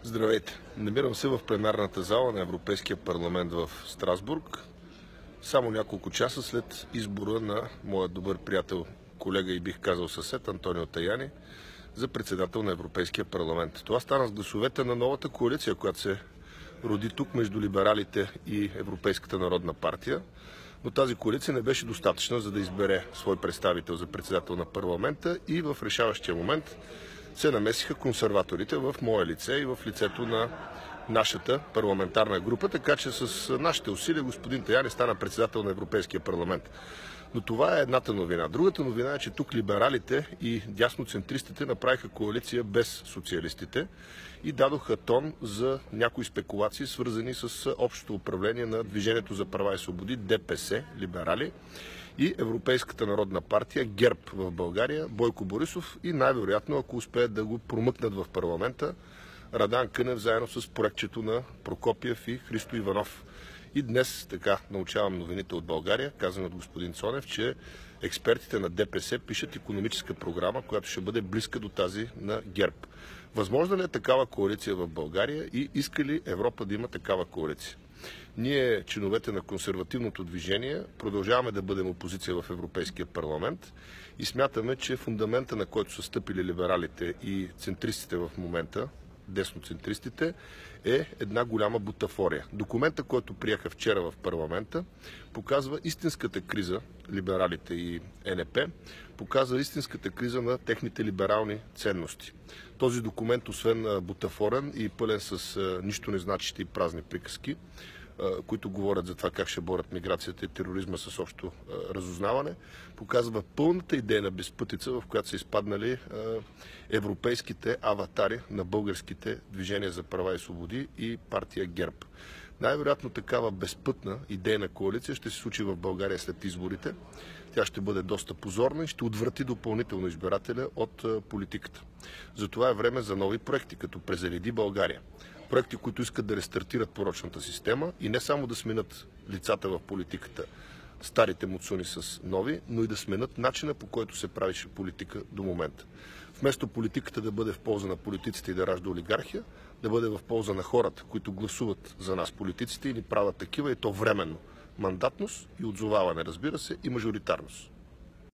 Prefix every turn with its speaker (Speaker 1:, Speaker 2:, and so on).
Speaker 1: Здравейте! Намирам се в пленарната зала на Европейския парламент в Страсбург. Само няколко часа след избора на моя добър приятел, колега и бих казал съсед Антонио Таяни за председател на Европейския парламент. Това стана с гласовете на новата коалиция, която се роди тук между либералите и Европейската народна партия. Но тази коалиция не беше достатъчна, за да избере свой представител за председател на парламента и в решаващия момент се намесиха консерваторите в мое лице и в лицето на нашата парламентарна група, така че с нашите усилия господин Таяни стана председател на Европейския парламент. Но това е едната новина. Другата новина е, че тук либералите и дясноцентристите направиха коалиция без социалистите и дадоха тон за някои спекулации, свързани с общото управление на Движението за права и свободи, ДПС, либерали, и Европейската народна партия, ГЕРБ в България, Бойко Борисов и най-вероятно, ако успеят да го промъкнат в парламента, Радан Кънев заедно с проектчето на Прокопиев и Христо Иванов. И днес така научавам новините от България, казано от господин Цонев, че експертите на ДПС пишат икономическа програма, която ще бъде близка до тази на ГЕРБ. Възможно ли е такава коалиция в България и иска ли Европа да има такава коалиция? Ние, членовете на консервативното движение, продължаваме да бъдем опозиция в Европейския парламент и смятаме, че фундамента, на който са стъпили либералите и центристите в момента, десноцентристите, е една голяма бутафория. Документа, който приеха вчера в парламента, показва истинската криза, либералите и НП, показва истинската криза на техните либерални ценности. Този документ, освен бутафорен и пълен с нищо незначещи и празни приказки, които говорят за това как ще борят миграцията и тероризма с общо разузнаване, показва пълната идейна безпътица, в която са изпаднали европейските аватари на българските движения за права и свободи и партия ГЕРБ. Най-вероятно такава безпътна идейна коалиция ще се случи в България след изборите. Тя ще бъде доста позорна и ще отврати допълнително избирателя от политиката. Затова е време за нови проекти, като Презареди България. Проекти, които искат да рестартират порочната система и не само да сменят лицата в политиката, старите муцуни с нови, но и да сменят начина, по който се правише политика до момента. Вместо политиката да бъде в полза на политиците и да ражда олигархия, да бъде в полза на хората, които гласуват за нас политиците и ни правят такива, и то временно. Мандатност и отзоваване, разбира се, и мажоритарност.